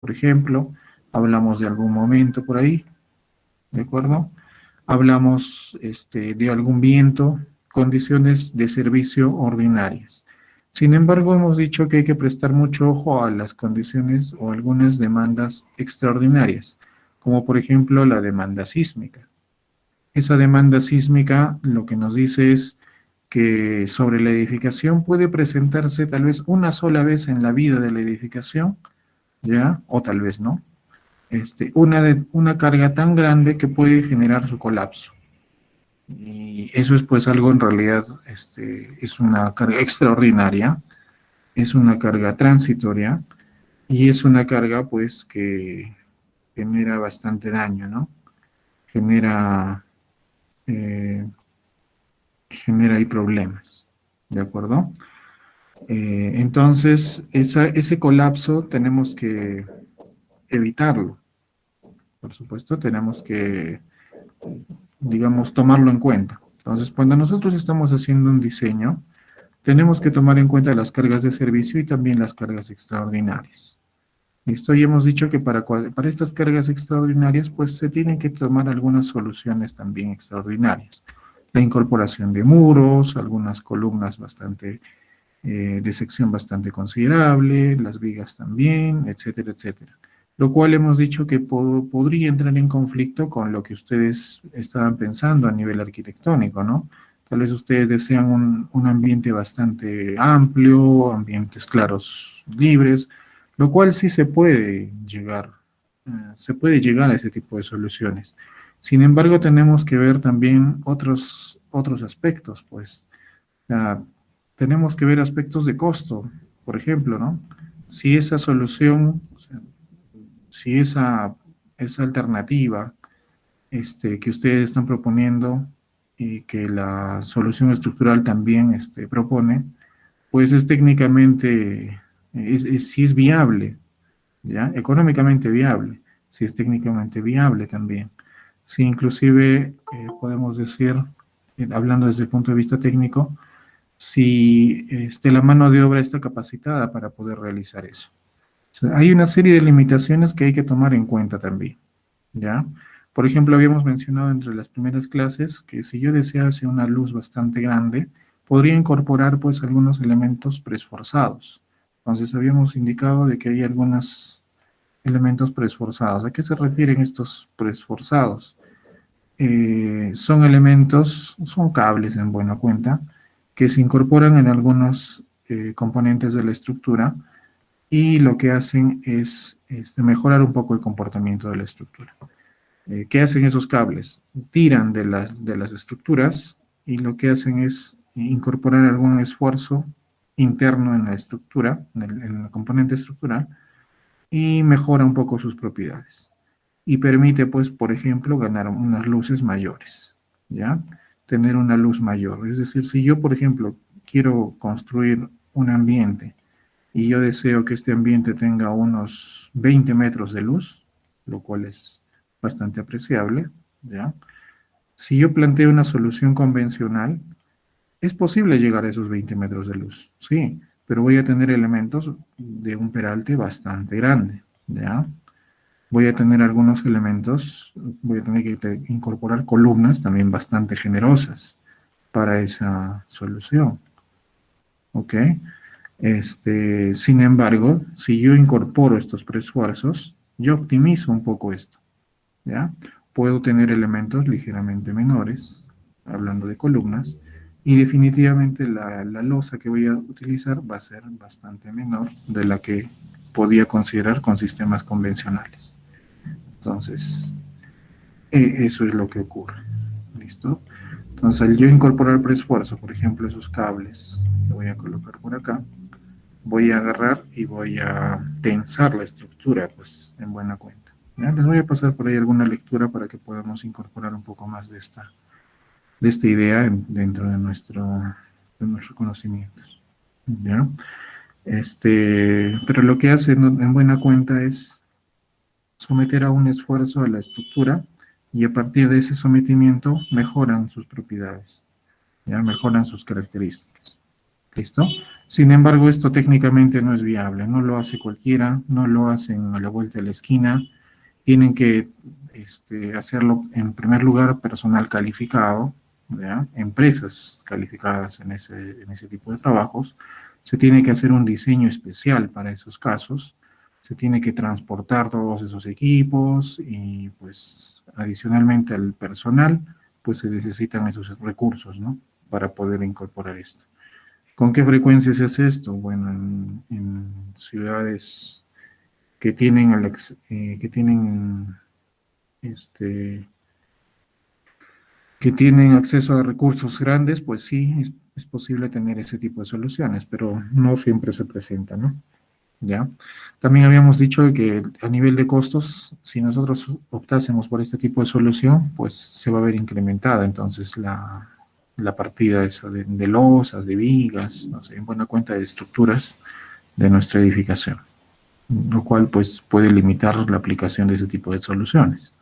por ejemplo, hablamos de algún momento por ahí, ¿de acuerdo? Hablamos de algún viento, condiciones de servicio ordinarias. Sin embargo, hemos dicho que hay que prestar mucho ojo a las condiciones o algunas demandas extraordinarias, como por ejemplo la demanda sísmica. Esa demanda sísmica lo que nos dice es que sobre la edificación puede presentarse tal vez una sola vez en la vida de la edificación, ¿ya? O tal vez no. Una carga tan grande que puede generar su colapso. Y eso es pues algo en realidad, es una carga extraordinaria, es una carga transitoria y es una carga pues que genera bastante daño, ¿no? Genera, eh, genera ahí problemas, ¿de acuerdo? Entonces, ese colapso tenemos que evitarlo, por supuesto, tenemos que, digamos, tomarlo en cuenta. Entonces, cuando nosotros estamos haciendo un diseño, tenemos que tomar en cuenta las cargas de servicio y también las cargas extraordinarias. Listo, y hemos dicho que para estas cargas extraordinarias, pues se tienen que tomar algunas soluciones también extraordinarias. La incorporación de muros, algunas columnas bastante, de sección bastante considerable, las vigas también, etcétera, etcétera. Lo cual hemos dicho que podría entrar en conflicto con lo que ustedes estaban pensando a nivel arquitectónico, ¿no? Tal vez ustedes desean un ambiente bastante amplio, ambientes claros, libres, lo cual sí se puede llegar a ese tipo de soluciones. Sin embargo, tenemos que ver también otros aspectos, pues. O sea, tenemos que ver aspectos de costo, por ejemplo, ¿no? Si esa solución, o sea, si esa alternativa que ustedes están proponiendo y que la solución estructural también propone, pues es técnicamente, si es viable, ¿ya? Económicamente viable, si es técnicamente viable también. Si inclusive podemos decir, hablando desde el punto de vista técnico, si la mano de obra está capacitada para poder realizar eso. O sea, hay una serie de limitaciones que hay que tomar en cuenta también, ¿ya? Por ejemplo, habíamos mencionado entre las primeras clases que si yo desease una luz bastante grande, podría incorporar pues algunos elementos preesforzados. Entonces habíamos indicado de que hay algunos elementos preesforzados. ¿A qué se refieren estos preesforzados? Son elementos, son cables en buena cuenta, que se incorporan en algunos componentes de la estructura y lo que hacen es mejorar un poco el comportamiento de la estructura. ¿Qué hacen esos cables? Tiran de las estructuras y lo que hacen es incorporar algún esfuerzo interno en la estructura, en el componente estructural, y mejora un poco sus propiedades. Y permite, pues, por ejemplo, ganar unas luces mayores, ¿ya? Tener una luz mayor. Es decir, si yo, por ejemplo, quiero construir un ambiente y yo deseo que este ambiente tenga unos 20 metros de luz, lo cual es bastante apreciable, ¿ya? Si yo planteo una solución convencional, es posible llegar a esos 20 metros de luz, sí, pero voy a tener elementos de un peralte bastante grande, ¿ya? Voy a tener algunos elementos, voy a tener que incorporar columnas también bastante generosas para esa solución, ¿ok? Sin embargo, si yo incorporo estos preesfuerzos, yo optimizo un poco esto, ¿ya? Puedo tener elementos ligeramente menores, hablando de columnas, y definitivamente la losa que voy a utilizar va a ser bastante menor de la que podía considerar con sistemas convencionales. Entonces, eso es lo que ocurre. ¿Listo? Entonces, al yo incorporar preesfuerzo, por ejemplo, esos cables que voy a colocar por acá, voy a agarrar y voy a tensar la estructura, pues, en buena cuenta. ¿Ya? Les voy a pasar por ahí alguna lectura para que podamos incorporar un poco más de esta idea dentro de nuestros conocimientos. ¿Ya? Pero lo que hace en buena cuenta es someter a un esfuerzo a la estructura y a partir de ese sometimiento mejoran sus propiedades, ¿ya? Mejoran sus características. ¿Listo? Sin embargo, esto técnicamente no es viable, no lo hace cualquiera, no lo hacen a la vuelta de la esquina, tienen que hacerlo en primer lugar personal calificado, ¿ya? Empresas calificadas en ese tipo de trabajos, se tiene que hacer un diseño especial para esos casos, se tiene que transportar todos esos equipos y pues adicionalmente al personal, pues se necesitan esos recursos, ¿no? Para poder incorporar esto. ¿Con qué frecuencia se hace esto? Bueno, en ciudades que tienen, que tienen, este, que tienen acceso a recursos grandes, pues sí, es posible tener ese tipo de soluciones, pero no siempre se presenta, ¿no? ¿Ya? También habíamos dicho de que a nivel de costos, si nosotros optásemos por este tipo de solución, pues se va a ver incrementada entonces la partida esa de losas, de vigas, no sé, en buena cuenta de estructuras de nuestra edificación, lo cual pues puede limitar la aplicación de ese tipo de soluciones.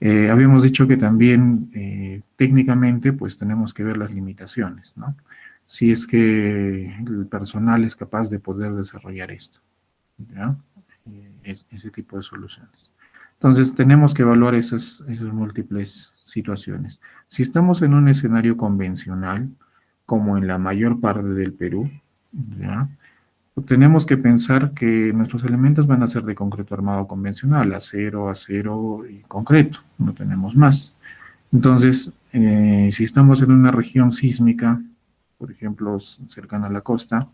Habíamos dicho que también técnicamente pues tenemos que ver las limitaciones, ¿no? Si es que el personal es capaz de poder desarrollar esto, ¿ya? Ese tipo de soluciones. Entonces tenemos que evaluar esas múltiples situaciones. Si estamos en un escenario convencional, como en la mayor parte del Perú, ¿ya? Tenemos que pensar que nuestros elementos van a ser de concreto armado convencional, acero y concreto, no tenemos más. Entonces, si estamos en una región sísmica, por ejemplo, cercana a la costa,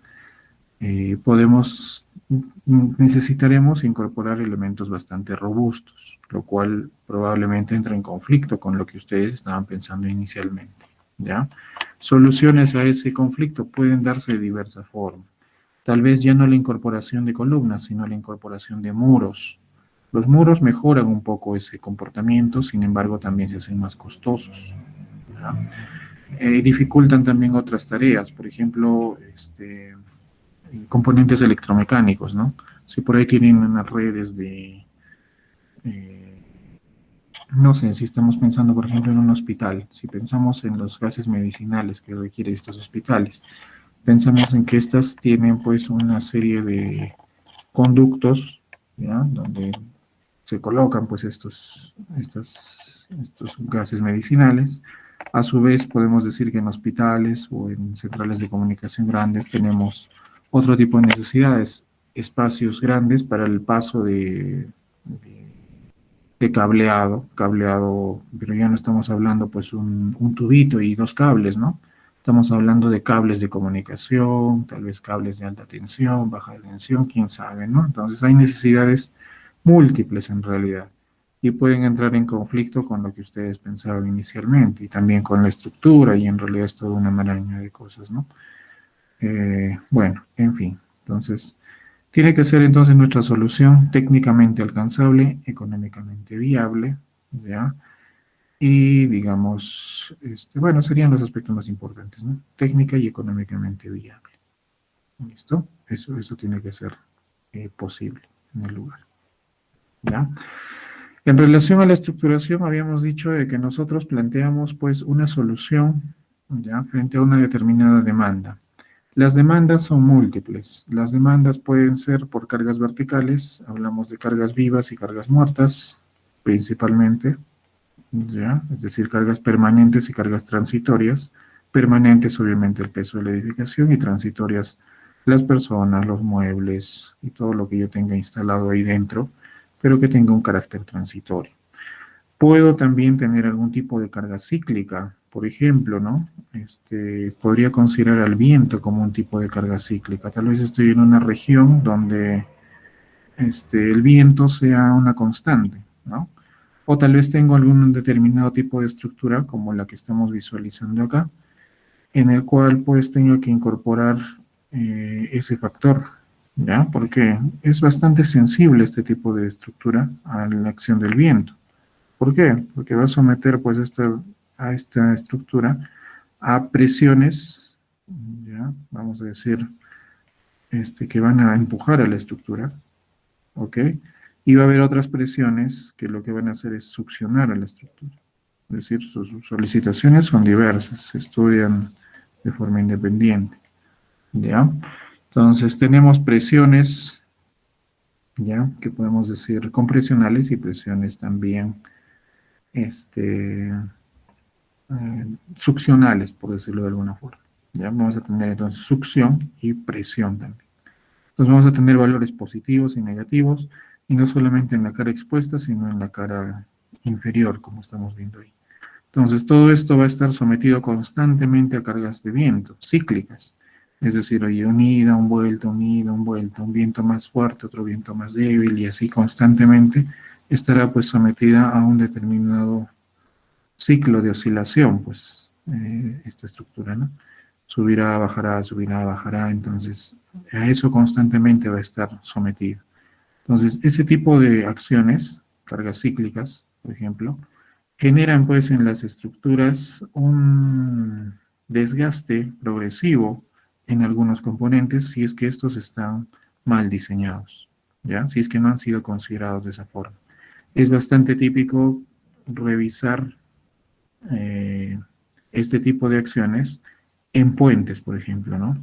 necesitaremos incorporar elementos bastante robustos, lo cual probablemente entra en conflicto con lo que ustedes estaban pensando inicialmente, ¿ya? Soluciones a ese conflicto pueden darse de diversa forma. Tal vez ya no la incorporación de columnas, sino la incorporación de muros. Los muros mejoran un poco ese comportamiento, sin embargo también se hacen más costosos, ¿ya? Dificultan también otras tareas, por ejemplo, componentes electromecánicos, ¿no? Si por ahí tienen unas redes eh, no sé, si estamos pensando, por ejemplo, en un hospital, si pensamos en los gases medicinales que requieren estos hospitales, pensamos en que estas tienen pues una serie de conductos, ¿ya? Donde se colocan pues estos gases medicinales. A su vez, podemos decir que en hospitales o en centrales de comunicación grandes tenemos otro tipo de necesidades, espacios grandes para el paso de cableado, pero ya no estamos hablando pues un tubito y dos cables, ¿no? Estamos hablando de cables de comunicación, tal vez cables de alta tensión, baja tensión, quién sabe, ¿no? Entonces hay necesidades múltiples en realidad y pueden entrar en conflicto con lo que ustedes pensaban inicialmente y también con la estructura y en realidad es toda una maraña de cosas, ¿no? Bueno, en fin, entonces tiene que ser entonces nuestra solución técnicamente alcanzable, económicamente viable, ¿ya? Y digamos, bueno, serían los aspectos más importantes, ¿no? Técnica y económicamente viable. ¿Listo? Eso tiene que ser posible en el lugar, ¿ya? En relación a la estructuración, habíamos dicho de que nosotros planteamos pues una solución, ¿ya? Frente a una determinada demanda. Las demandas son múltiples. Las demandas pueden ser por cargas verticales, hablamos de cargas vivas y cargas muertas, principalmente, ¿ya? Es decir, cargas permanentes y cargas transitorias. Permanentes, obviamente, el peso de la edificación y transitorias, las personas, los muebles y todo lo que yo tenga instalado ahí dentro, pero que tenga un carácter transitorio. Puedo también tener algún tipo de carga cíclica, por ejemplo, ¿no? Podría considerar al viento como un tipo de carga cíclica. Tal vez estoy en una región donde el viento sea una constante, ¿no? O tal vez tengo algún determinado tipo de estructura, como la que estamos visualizando acá, en el cual pues tengo que incorporar ese factor, ¿ya? Porque es bastante sensible este tipo de estructura a la acción del viento. ¿Por qué? Porque va a someter pues a esta estructura a presiones, ¿ya? Vamos a decir, que van a empujar a la estructura, ¿ok? Y va a haber otras presiones que lo que van a hacer es succionar a la estructura. Es decir, sus solicitaciones son diversas, se estudian de forma independiente. ¿ya? Entonces tenemos presiones, ¿ya? Que podemos decir compresionales y presiones también, este, succionales, por decirlo de alguna forma, ¿ya? Vamos a tener entonces succión y presión también. Entonces vamos a tener valores positivos y negativos, y no solamente en la cara expuesta, sino en la cara inferior, como estamos viendo ahí. Entonces todo esto va a estar sometido constantemente a cargas de viento, cíclicas. Es decir, oye, unida, un viento más fuerte, otro viento más débil, y así constantemente estará pues sometida a un determinado ciclo de oscilación, pues, esta estructura, ¿no? Subirá, bajará, entonces a eso constantemente va a estar sometido. Entonces, ese tipo de acciones, cargas cíclicas, por ejemplo, generan pues en las estructuras un desgaste progresivo en algunos componentes si es que estos están mal diseñados, ¿ya? Si es que no han sido considerados de esa forma. Es bastante típico revisar eh, este tipo de acciones en puentes, por ejemplo, ¿no?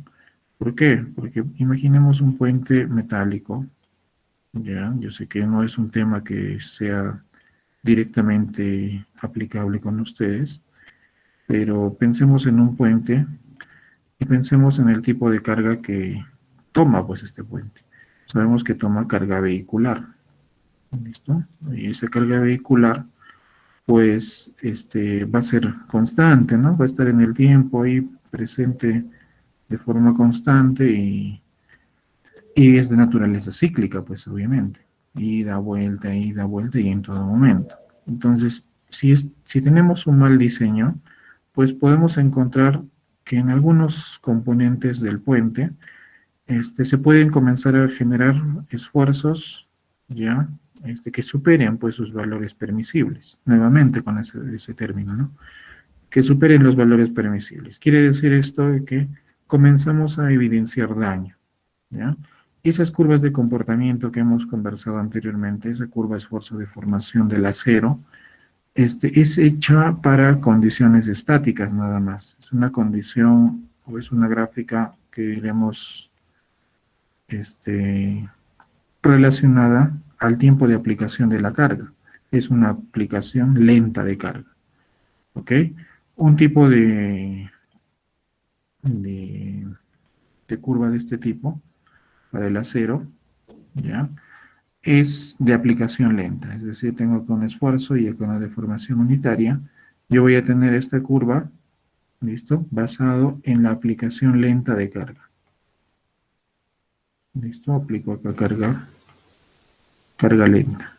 ¿Por qué? Porque imaginemos un puente metálico, ¿ya? Yo sé que no es un tema que sea directamente aplicable con ustedes, pero pensemos en un puente y pensemos en el tipo de carga que toma pues este puente. Sabemos que toma carga vehicular, ¿listo? Y esa carga vehicular pues va a ser constante, ¿no? Va a estar en el tiempo ahí presente de forma constante y es de naturaleza cíclica, pues obviamente. Ida, vuelta y en todo momento. Entonces, si tenemos un mal diseño, pues podemos encontrar que en algunos componentes del puente se pueden comenzar a generar esfuerzos ya que superen pues sus valores permisibles, nuevamente con ese término, ¿no? Que superen los valores permisibles. Quiere decir esto de que comenzamos a evidenciar daño, ¿ya? Esas curvas de comportamiento que hemos conversado anteriormente, esa curva esfuerzo de formación del acero, es hecha para condiciones estáticas nada más. Es una condición o es una gráfica que diremos este, relacionada al tiempo de aplicación de la carga. Es una aplicación lenta de carga. ¿Ok? Un tipo de, de curva de este tipo para el acero, ¿ya? Es de aplicación lenta, es decir, tengo con esfuerzo y con la deformación unitaria, yo voy a tener esta curva, ¿listo? Basado en la aplicación lenta de carga. ¿Listo? Aplico acá carga lenta,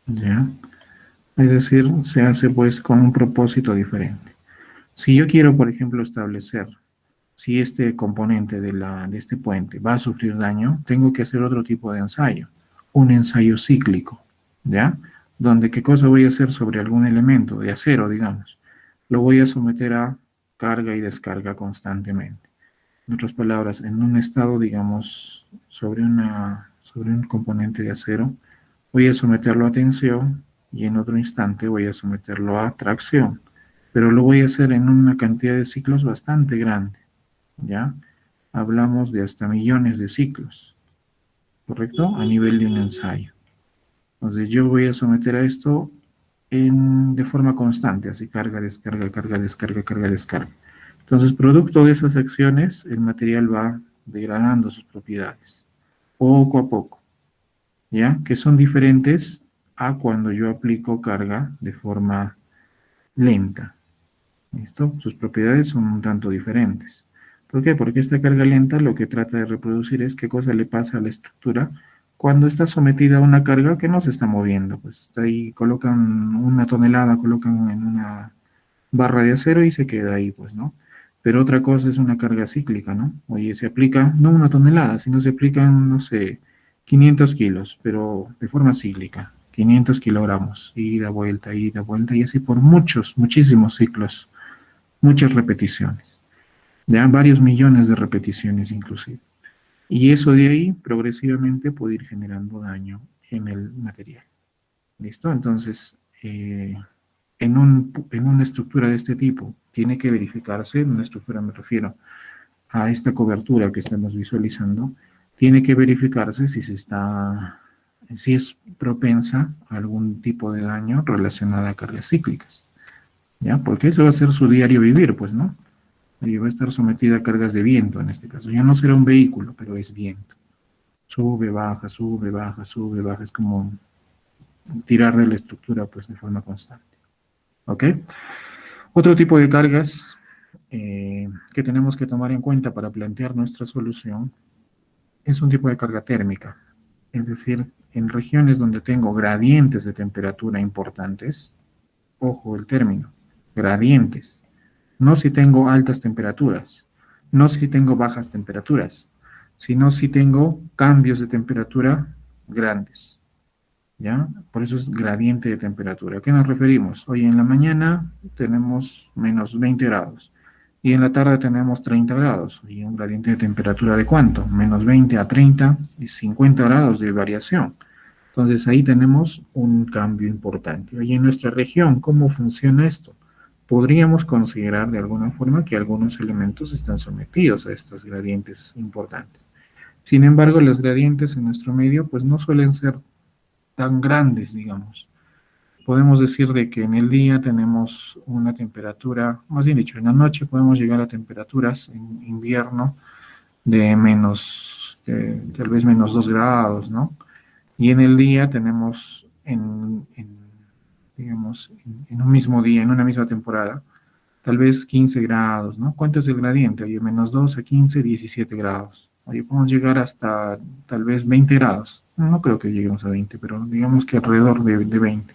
¿ya? Es decir, se hace pues con un propósito diferente. Si yo quiero, por ejemplo, establecer si este componente de este puente va a sufrir daño, tengo que hacer otro tipo de ensayo, un ensayo cíclico, ¿ya? Donde qué cosa voy a hacer sobre algún elemento de acero, digamos. Lo voy a someter a carga y descarga constantemente. En otras palabras, en un estado, digamos, sobre un componente de acero, voy a someterlo a tensión y en otro instante voy a someterlo a tracción, pero lo voy a hacer en una cantidad de ciclos bastante grande, ¿ya? Hablamos de hasta millones de ciclos, ¿correcto? A nivel de un ensayo. Entonces yo voy a someter a esto de forma constante, así carga, descarga, carga, descarga, carga, descarga. Entonces, producto de esas acciones, el material va degradando sus propiedades, poco a poco, ¿ya? Que son diferentes a cuando yo aplico carga de forma lenta. ¿Listo? Sus propiedades son un tanto diferentes. ¿Por qué? Porque esta carga lenta lo que trata de reproducir es qué cosa le pasa a la estructura cuando está sometida a una carga que no se está moviendo. Pues ahí colocan una tonelada, colocan en una barra de acero y se queda ahí, pues, ¿no? Pero otra cosa es una carga cíclica, ¿no? Oye, se aplica no una tonelada, sino se aplican, no sé, 500 kilos, pero de forma cíclica, 500 kilogramos, ida, vuelta, y así por muchísimos ciclos, muchas repeticiones, ya varios millones de repeticiones inclusive. Y eso de ahí progresivamente puede ir generando daño en el material. ¿Listo? Entonces, en una estructura de este tipo, tiene que verificarse, en una estructura me refiero a esta cobertura que estamos visualizando, tiene que verificarse si es propensa a algún tipo de daño relacionado a cargas cíclicas, ¿ya? Porque eso va a ser su diario vivir, pues, ¿no? Y va a estar sometida a cargas de viento en este caso. Ya no será un vehículo, pero es viento. Sube, baja, sube, baja, sube, baja. Es como tirar de la estructura, pues, de forma constante. ¿Ok? Otro tipo de cargas que tenemos que tomar en cuenta para plantear nuestra solución es un tipo de carga térmica. Es decir, en regiones donde tengo gradientes de temperatura importantes, ojo el término, gradientes, no si tengo altas temperaturas, no si tengo bajas temperaturas, sino si tengo cambios de temperatura grandes, ¿ya? Por eso es gradiente de temperatura. ¿A qué nos referimos? Hoy en la mañana tenemos menos 20 grados y en la tarde tenemos 30 grados. Y un gradiente de temperatura de ¿cuánto? Menos 20 a 30 y 50 grados de variación. Entonces ahí tenemos un cambio importante. Oye, en nuestra región, ¿cómo funciona esto? Podríamos considerar de alguna forma que algunos elementos están sometidos a estos gradientes importantes. Sin embargo, los gradientes en nuestro medio pues no suelen ser tan grandes, digamos. Podemos decir de que en el día tenemos una temperatura, más bien dicho, en la noche podemos llegar a temperaturas en invierno de tal vez menos 2 grados, ¿no? Y en el día tenemos, digamos, en un mismo día, en una misma temporada, tal vez 15 grados, ¿no? ¿Cuánto es el gradiente? Oye, menos 2 a 15, 17 grados. Oye, podemos llegar hasta tal vez 20 grados. No creo que lleguemos a 20, pero digamos que alrededor de 20.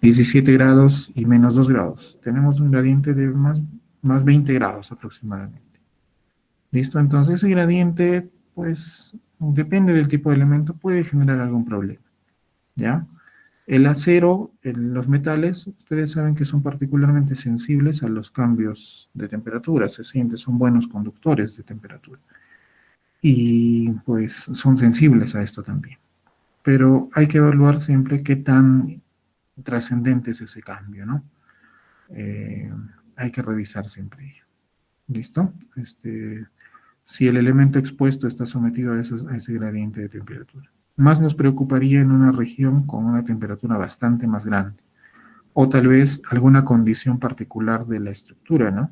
17 grados y menos 2 grados. Tenemos un gradiente de más 20 grados aproximadamente. ¿Listo? Entonces ese gradiente, pues, depende del tipo de elemento, puede generar algún problema. ¿Ya? El acero, los metales, ustedes saben que son particularmente sensibles a los cambios de temperatura, se sienten, son buenos conductores de temperatura. Y pues son sensibles a esto también. Pero hay que evaluar siempre qué tan trascendente es ese cambio, ¿no? Eh, hay que revisar siempre ello. ¿Listo? Si el elemento expuesto está sometido a ese gradiente de temperatura. Más nos preocuparía en una región con una temperatura bastante más grande, o tal vez alguna condición particular de la estructura, ¿no?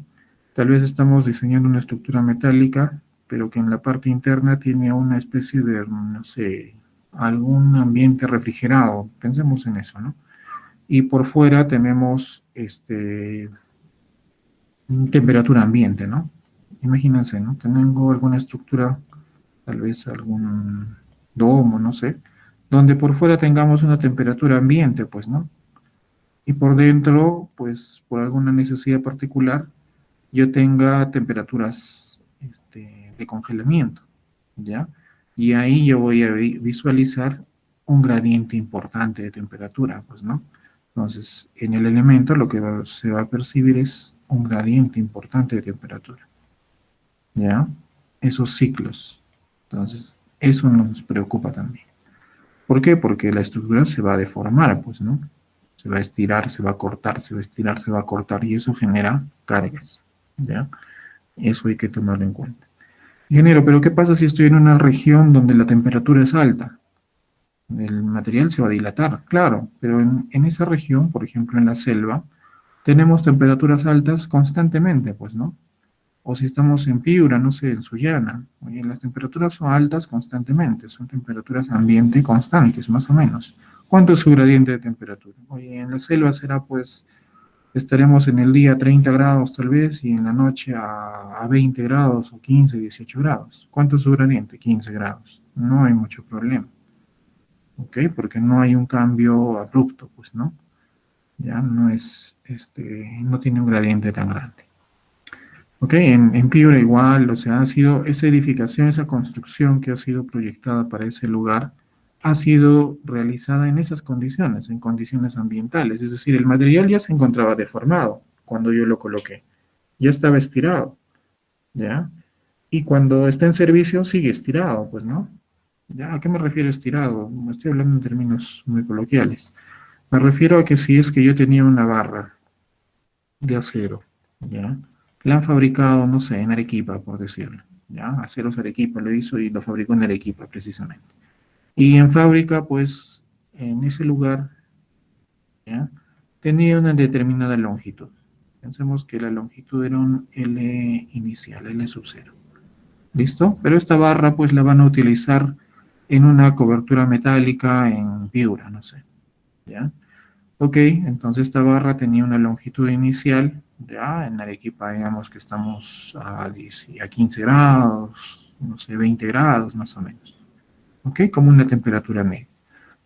Tal vez estamos diseñando una estructura metálica, pero que en la parte interna tiene una especie de, no sé, algún ambiente refrigerado, pensemos en eso, ¿no? Y por fuera tenemos temperatura ambiente, ¿no? Imagínense, ¿no? Tengo alguna estructura, tal vez algún domo, no sé, donde por fuera tengamos una temperatura ambiente, pues, ¿no? Y por dentro, pues, por alguna necesidad particular, yo tenga temperaturas de congelamiento, ¿ya? Y ahí yo voy a visualizar un gradiente importante de temperatura, pues, ¿no? Entonces, en el elemento lo que se va a percibir es un gradiente importante de temperatura, ¿ya? Esos ciclos. Entonces, eso nos preocupa también. ¿Por qué? Porque la estructura se va a deformar, pues, ¿no? Se va a estirar, se va a cortar, se va a estirar, se va a cortar, y eso genera cargas, ¿ya? Eso hay que tomarlo en cuenta. Ingeniero, pero ¿qué pasa si estoy en una región donde la temperatura es alta? El material se va a dilatar, claro, pero en esa región, por ejemplo, en la selva, tenemos temperaturas altas constantemente, pues, ¿no? O si estamos en Piura, no sé, en Sullana, oye, las temperaturas son altas constantemente, son temperaturas ambiente constantes, más o menos. ¿Cuánto es su gradiente de temperatura? Oye, en la selva será, pues, estaremos en el día a 30 grados tal vez y en la noche a 20 grados o 15, 18 grados. ¿Cuánto es su gradiente? 15 grados. No hay mucho problema, ¿ok? Porque no hay un cambio abrupto, pues, ¿no? Ya no es, no tiene un gradiente tan grande. Ok, en Piura igual, o sea, ha sido esa edificación, esa construcción que ha sido proyectada para ese lugar, ha sido realizada en esas condiciones, en condiciones ambientales. Es decir, el material ya se encontraba deformado cuando yo lo coloqué, ya estaba estirado, ¿ya? Y cuando está en servicio sigue estirado, pues, ¿no? ¿Ya? ¿A qué me refiero estirado? Estoy hablando en términos muy coloquiales. Me refiero a que si es que yo tenía una barra de acero, ¿ya? La han fabricado, no sé, en Arequipa, por decirlo. ¿Ya? Aceros Arequipa lo hizo y lo fabricó en Arequipa, precisamente. Y en fábrica, pues, en ese lugar, ¿ya? Tenía una determinada longitud. Pensemos que la longitud era un L inicial, L sub 0. ¿Listo? Pero esta barra, pues, la van a utilizar en una cobertura metálica en Piura, no sé. ¿Ya? Ok, entonces esta barra tenía una longitud inicial, ya en Arequipa digamos que estamos a, 10 a 15 grados, no sé, 20 grados más o menos, ok, como una temperatura media.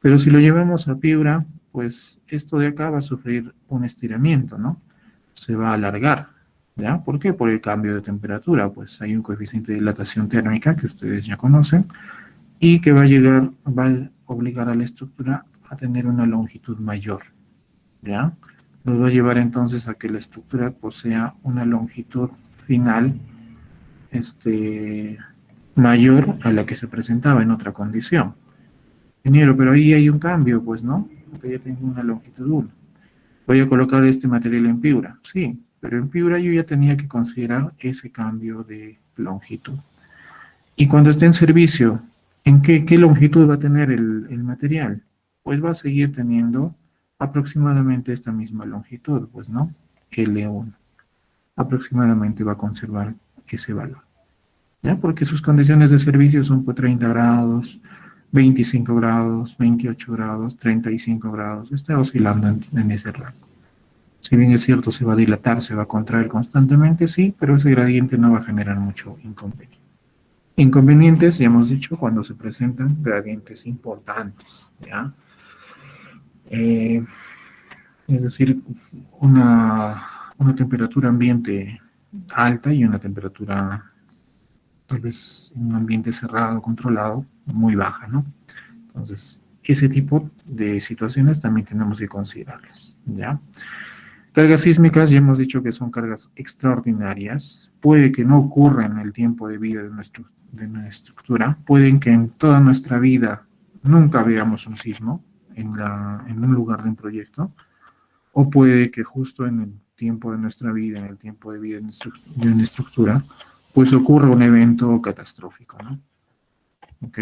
Pero si lo llevamos a Piura, pues esto de acá va a sufrir un estiramiento, ¿no? Se va a alargar, ¿ya? ¿Por qué? Por el cambio de temperatura, pues hay un coeficiente de dilatación térmica que ustedes ya conocen y que va a obligar a la estructura a tener una longitud mayor. ¿Ya? Nos va a llevar entonces a que la estructura posea una longitud final este, mayor a la que se presentaba en otra condición. Ingeniero, pero ahí hay un cambio, pues, ¿no? Porque ya tengo una longitud 1. Voy a colocar este material en Piura. Sí, pero en Piura yo ya tenía que considerar ese cambio de longitud. Y cuando esté en servicio, ¿en qué longitud va a tener el material? Pues va a seguir teniendo aproximadamente esta misma longitud, pues, ¿no? L1. Aproximadamente va a conservar ese valor, ¿ya? Porque sus condiciones de servicio son por 30 grados, 25 grados, 28 grados, 35 grados. Está oscilando en ese rango. Si bien es cierto, se va a dilatar, se va a contraer constantemente, sí, pero ese gradiente no va a generar mucho inconveniente. Inconvenientes, ya hemos dicho, cuando se presentan gradientes importantes, ¿ya? Eh, es decir, una temperatura ambiente alta y una temperatura, tal vez en un ambiente cerrado, controlado, muy baja, ¿no? Entonces, ese tipo de situaciones también tenemos que considerarlas, ¿ya? Cargas sísmicas, ya hemos dicho que son cargas extraordinarias. Puede que no ocurra en el tiempo de vida de nuestra estructura. Pueden que en toda nuestra vida nunca veamos un sismo en un lugar de un proyecto. O puede que justo en el tiempo de nuestra vida, en el tiempo de vida de una estructura, pues ocurra un evento catastrófico, ¿no? ¿Ok?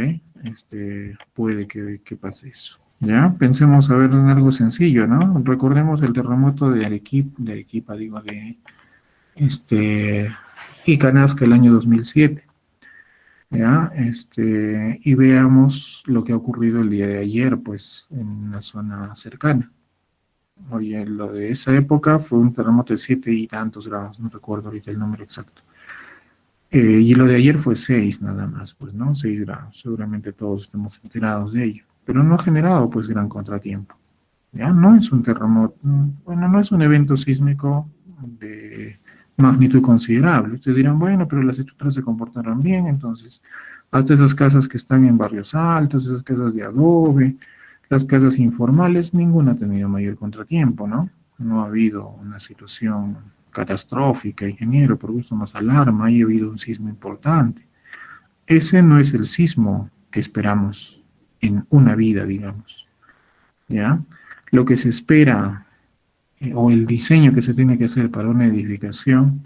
Puede que pase eso. ¿Ya? Pensemos a ver en algo sencillo, ¿no? Recordemos el terremoto de Arequipa, digo, de Icanasca el año 2007, ¿ya? Y veamos lo que ha ocurrido el día de ayer, pues, en la zona cercana. Oye, lo de esa época fue un terremoto de 7 y tantos grados, no recuerdo ahorita el número exacto. Y lo de ayer fue 6 nada más, pues, ¿no? 6 grados. Seguramente todos estamos enterados de ello. Pero no ha generado, pues, gran contratiempo. ¿Ya? No es un terremoto, bueno, no es un evento sísmico de magnitud considerable. Ustedes dirán, bueno, pero las estructuras se comportaron bien, entonces, hasta esas casas que están en barrios altos, esas casas de adobe, las casas informales, ninguna ha tenido mayor contratiempo, ¿no? No ha habido una situación catastrófica, ingeniero, por gusto nos alarma, ha habido un sismo importante. Ese no es el sismo que esperamos en una vida, digamos, ¿ya? Lo que se espera o el diseño que se tiene que hacer para una edificación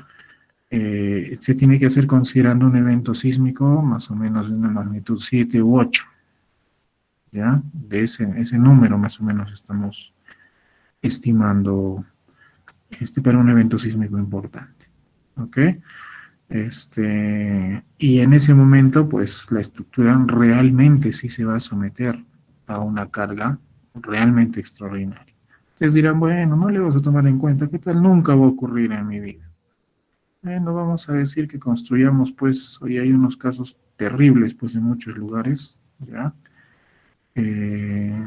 se tiene que hacer considerando un evento sísmico más o menos de una magnitud 7 u 8, ¿ya? De ese número más o menos estamos estimando para un evento sísmico importante, ¿ok? Y en ese momento, pues la estructura realmente sí se va a someter a una carga realmente extraordinaria. Ustedes dirán, bueno, no le vas a tomar en cuenta, ¿qué tal? Nunca va a ocurrir en mi vida. No vamos a decir que construyamos, pues, hoy hay unos casos terribles, pues, en muchos lugares, ¿ya? Eh,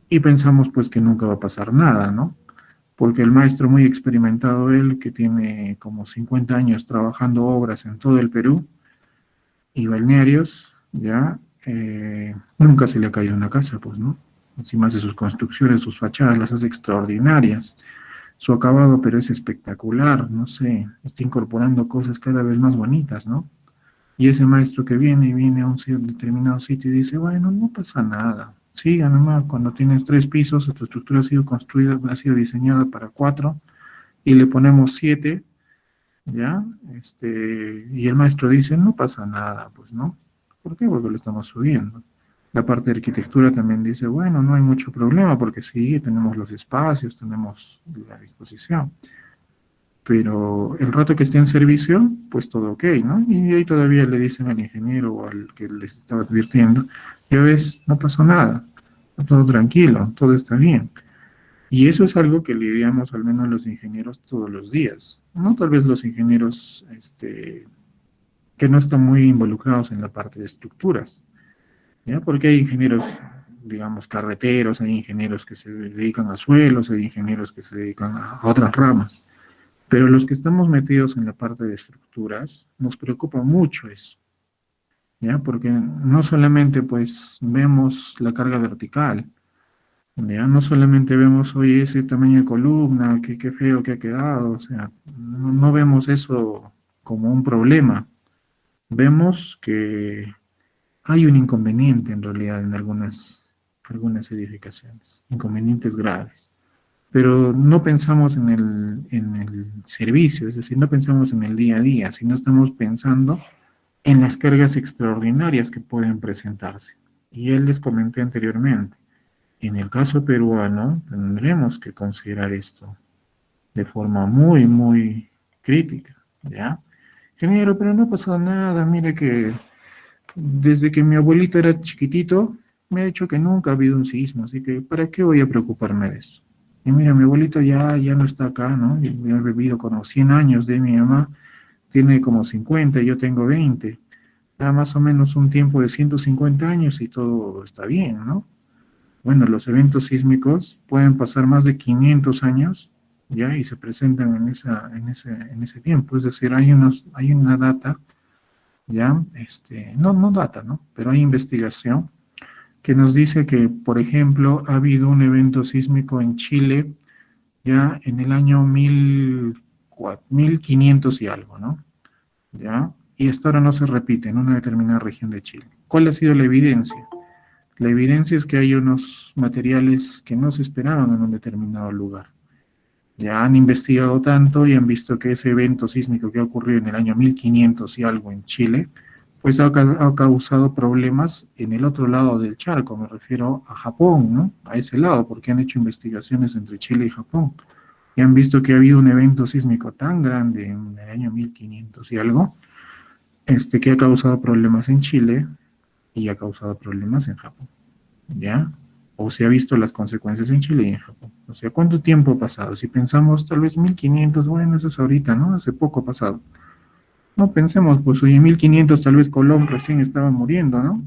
y pensamos, pues, que nunca va a pasar nada, ¿no? Porque el maestro muy experimentado, él, que tiene como 50 años trabajando obras en todo el Perú y balnearios, ¿ya? Nunca se le ha caído una casa, pues, ¿no? Encima de sus construcciones, sus fachadas las hace extraordinarias. Su acabado, pero es espectacular, no sé, está incorporando cosas cada vez más bonitas, ¿no? Y ese maestro que viene y viene a un determinado sitio y dice, bueno, no pasa nada. Siga nomás, cuando tienes 3 pisos, tu estructura ha sido construida, ha sido diseñada para 4 y le ponemos 7, ¿ya? Y el maestro dice, no pasa nada, pues, ¿no? ¿Por qué? Porque lo estamos subiendo. La parte de arquitectura también dice, bueno, no hay mucho problema porque sí, tenemos los espacios, tenemos la disposición, pero el rato que esté en servicio, pues todo ok, ¿no? Y ahí todavía le dicen al ingeniero o al que les estaba advirtiendo, ya ves, no pasó nada, está todo tranquilo, todo está bien. Y eso es algo que lidiamos al menos los ingenieros todos los días, ¿no? Tal vez los ingenieros que no están muy involucrados en la parte de estructuras, ¿ya? Porque hay ingenieros, digamos, carreteros, hay ingenieros que se dedican a suelos, hay ingenieros que se dedican a otras ramas. Pero los que estamos metidos en la parte de estructuras, nos preocupa mucho eso, ¿ya? Porque no solamente pues vemos la carga vertical, ¿ya? No solamente vemos, oye, ese tamaño de columna, qué feo que ha quedado, o sea, no vemos eso como un problema. Vemos que hay un inconveniente en realidad en algunas edificaciones, inconvenientes graves. Pero no pensamos en el servicio, es decir, no pensamos en el día a día, sino estamos pensando en las cargas extraordinarias que pueden presentarse. Y él les comenté anteriormente, en el caso peruano tendremos que considerar esto de forma muy, muy crítica, ¿ya? Ingeniero, pero no ha pasado nada, mire que desde que mi abuelito era chiquitito, me ha dicho que nunca ha habido un sismo, así que ¿para qué voy a preocuparme de eso? Y mira, mi abuelito ya no está acá, ¿no? Yo he vivido como 100 años de mi mamá, tiene como 50, y yo tengo 20. Da más o menos un tiempo de 150 años y todo está bien, ¿no? Bueno, los eventos sísmicos pueden pasar más de 500 años, ¿ya? Y se presentan en ese tiempo. Es decir, hay una data, ¿ya? No data, ¿no? Pero hay investigación que nos dice que, por ejemplo, ha habido un evento sísmico en Chile ya en el año 1500 y algo, ¿no? ¿Ya? Y hasta ahora no se repite en una determinada región de Chile. ¿Cuál ha sido la evidencia? La evidencia es que hay unos materiales que no se esperaban en un determinado lugar. Ya han investigado tanto y han visto que ese evento sísmico que ocurrió en el año 1500 y algo en Chile, pues ha causado problemas en el otro lado del charco, me refiero a Japón, ¿no? A ese lado, porque han hecho investigaciones entre Chile y Japón. Y han visto que ha habido un evento sísmico tan grande en el año 1500 y algo, que ha causado problemas en Chile y ha causado problemas en Japón. ¿Ya? O se ha visto las consecuencias en Chile y en Japón. O sea, ¿cuánto tiempo ha pasado? Si pensamos tal vez 1500, bueno, eso es ahorita, ¿no? Hace poco ha pasado. No pensemos, pues hoy en 1500 tal vez Colón recién estaba muriendo, ¿no?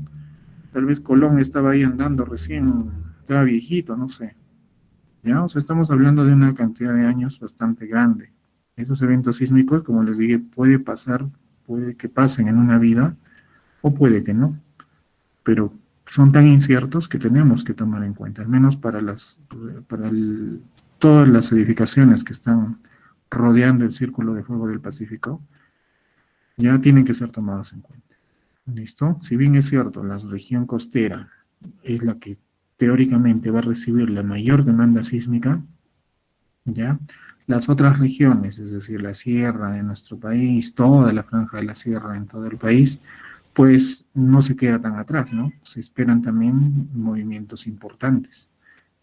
Tal vez Colón estaba ahí andando recién, estaba viejito, no sé. ¿Ya? O sea, estamos hablando de una cantidad de años bastante grande. Esos eventos sísmicos, como les dije, puede pasar, puede que pasen en una vida o puede que no, pero son tan inciertos que tenemos que tomar en cuenta, al menos para todas las edificaciones que están rodeando el Círculo de Fuego del Pacífico, ya tienen que ser tomadas en cuenta. ¿Listo? Si bien es cierto, la región costera es la que teóricamente va a recibir la mayor demanda sísmica, ¿ya? Las otras regiones, es decir, la sierra de nuestro país, toda la franja de la sierra en todo el país, pues no se queda tan atrás, ¿no? Se esperan también movimientos importantes,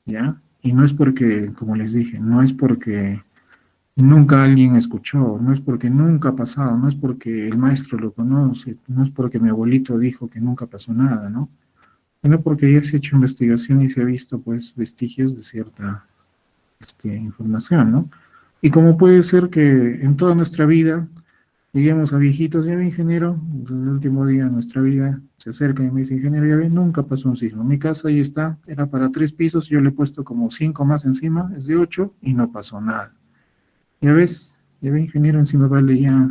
¿ya? Y no es porque, como les dije, no es porque nunca alguien escuchó, no es porque nunca ha pasado, no es porque el maestro lo conoce, no es porque mi abuelito dijo que nunca pasó nada, ¿no? Sino porque ya se ha hecho investigación y se ha visto, pues, vestigios de cierta información, ¿no? Y como puede ser que en toda nuestra vida lleguemos a viejitos, ya ve, ingeniero, el último día de nuestra vida se acerca y me dice, ingeniero, ya ve, nunca pasó un sismo. Mi casa ahí está, era para 3 pisos, yo le he puesto como 5 más encima, es de 8 y no pasó nada. Ya ve, ingeniero, encima vale ya,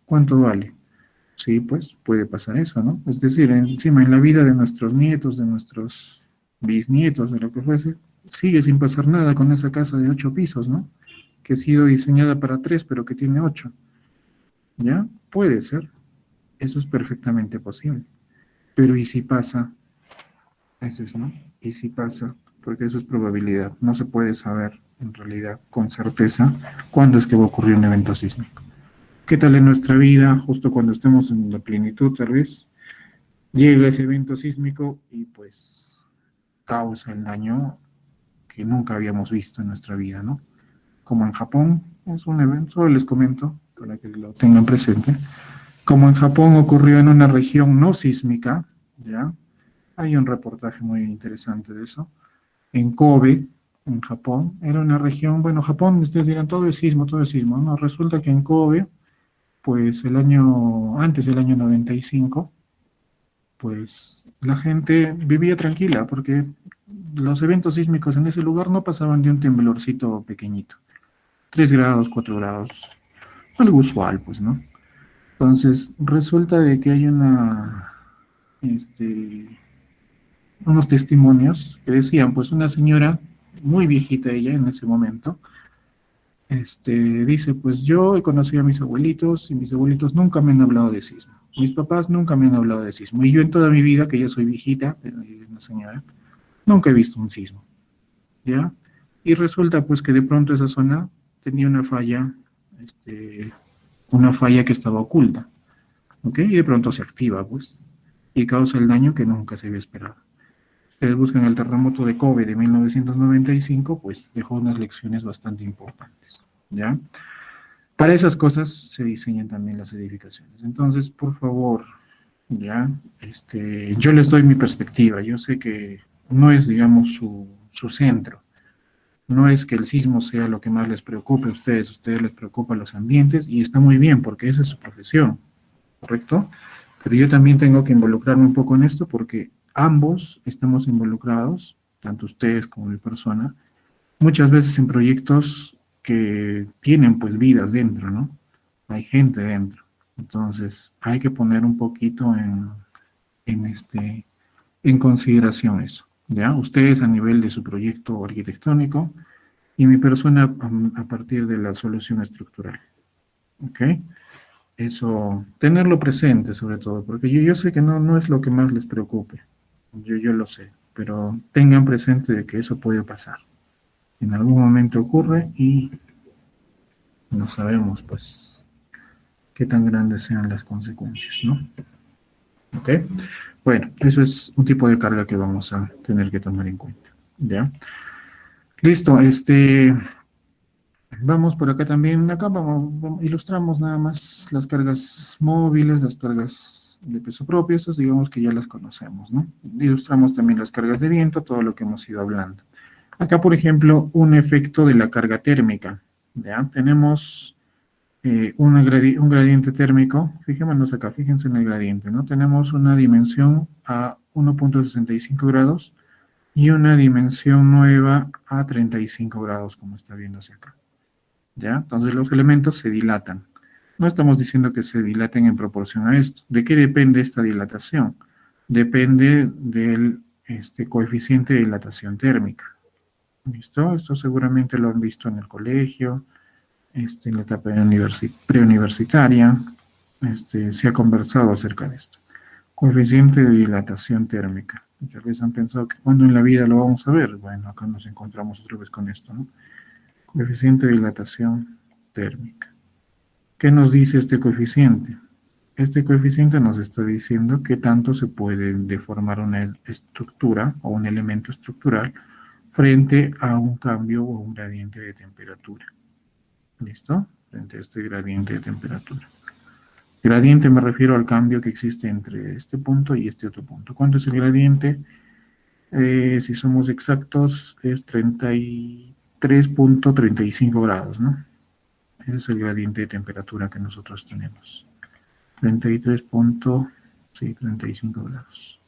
¿cuánto vale? Sí, pues puede pasar eso, ¿no? Es decir, encima en la vida de nuestros nietos, de nuestros bisnietos, de lo que fuese, sigue sin pasar nada con esa casa de 8 pisos, ¿no? Que ha sido diseñada para 3, pero que tiene 8. ¿Ya? Puede ser, eso es perfectamente posible. Pero ¿y si pasa? Eso es, ¿no? ¿Y si pasa? Porque eso es probabilidad. No se puede saber en realidad con certeza cuándo es que va a ocurrir un evento sísmico. ¿Qué tal en nuestra vida? Justo cuando estemos en la plenitud, tal vez, llega ese evento sísmico y pues causa el daño que nunca habíamos visto en nuestra vida, ¿no? Como en Japón, es un evento, solo les comento para que lo tengan presente. Como en Japón ocurrió en una región no sísmica, ¿ya? Hay un reportaje muy interesante de eso. En Kobe, en Japón, era una región, bueno, Japón, ustedes dirán, todo es sismo, ¿no? Resulta que en Kobe, pues antes del año 95, pues la gente vivía tranquila porque los eventos sísmicos en ese lugar no pasaban de un temblorcito pequeñito, 3 grados, 4 grados, algo usual, pues, ¿no? Entonces, resulta de que hay este, unos testimonios que decían, pues una señora, muy viejita ella en ese momento, dice, pues yo he conocido a mis abuelitos y mis abuelitos nunca me han hablado de sismo. Mis papás nunca me han hablado de sismo. Y yo en toda mi vida, que yo soy viejita, una señora, nunca he visto un sismo, ¿ya? Y resulta pues que de pronto esa zona tenía este, una falla que estaba oculta, ¿ok? Y de pronto se activa, pues, y causa el daño que nunca se había esperado. Ustedes buscan el terremoto de Kobe de 1995, pues dejó unas lecciones bastante importantes, ¿ya? Para esas cosas se diseñan también las edificaciones. Entonces, por favor, ya, yo les doy mi perspectiva. Yo sé que no es, digamos, su centro. No es que el sismo sea lo que más les preocupe a ustedes les preocupan los ambientes y está muy bien porque esa es su profesión, ¿correcto? Pero yo también tengo que involucrarme un poco en esto porque ambos estamos involucrados, tanto ustedes como mi persona, muchas veces en proyectos que tienen pues vidas dentro, ¿no? Hay gente dentro. Entonces hay que poner un poquito en, este, en consideración eso, ¿ya? Ustedes a nivel de su proyecto arquitectónico y mi persona a partir de la solución estructural, ¿ok? Eso, tenerlo presente sobre todo, porque yo sé que no es lo que más les preocupe, yo lo sé, pero tengan presente de que eso puede pasar. En algún momento ocurre y no sabemos, pues, qué tan grandes sean las consecuencias, ¿no? ¿Ok? Bueno, eso es un tipo de carga que vamos a tener que tomar en cuenta, ¿ya? Listo, vamos por acá también, acá ilustramos nada más las cargas móviles, las cargas de peso propio, esas digamos que ya las conocemos, ¿no? Ilustramos también las cargas de viento, todo lo que hemos ido hablando. Acá, por ejemplo, un efecto de la carga térmica, ¿ya? Tenemos un gradiente térmico, fijémonos acá, fíjense en el gradiente, ¿no? Tenemos una dimensión a 1,65 grados y una dimensión nueva a 35 grados, como está viéndose acá, ¿ya? Entonces los elementos se dilatan. No estamos diciendo que se dilaten en proporción a esto. ¿De qué depende esta dilatación? Depende del coeficiente de dilatación térmica. ¿Listo? Esto seguramente lo han visto en el colegio, en la etapa preuniversitaria, se ha conversado acerca de esto. Coeficiente de dilatación térmica. Muchas veces han pensado que cuando en la vida lo vamos a ver. Bueno, acá nos encontramos otra vez con esto, ¿no? Coeficiente de dilatación térmica. ¿Qué nos dice este coeficiente? Este coeficiente nos está diciendo qué tanto se puede deformar una estructura o un elemento estructural frente a un cambio o un gradiente de temperatura. ¿Listo? Frente a este gradiente de temperatura. Gradiente me refiero al cambio que existe entre este punto y este otro punto. ¿Cuánto es el gradiente? Si somos exactos, es 33,35 grados, ¿no? Ese es el gradiente de temperatura que nosotros tenemos. 33 sí, 35 grados.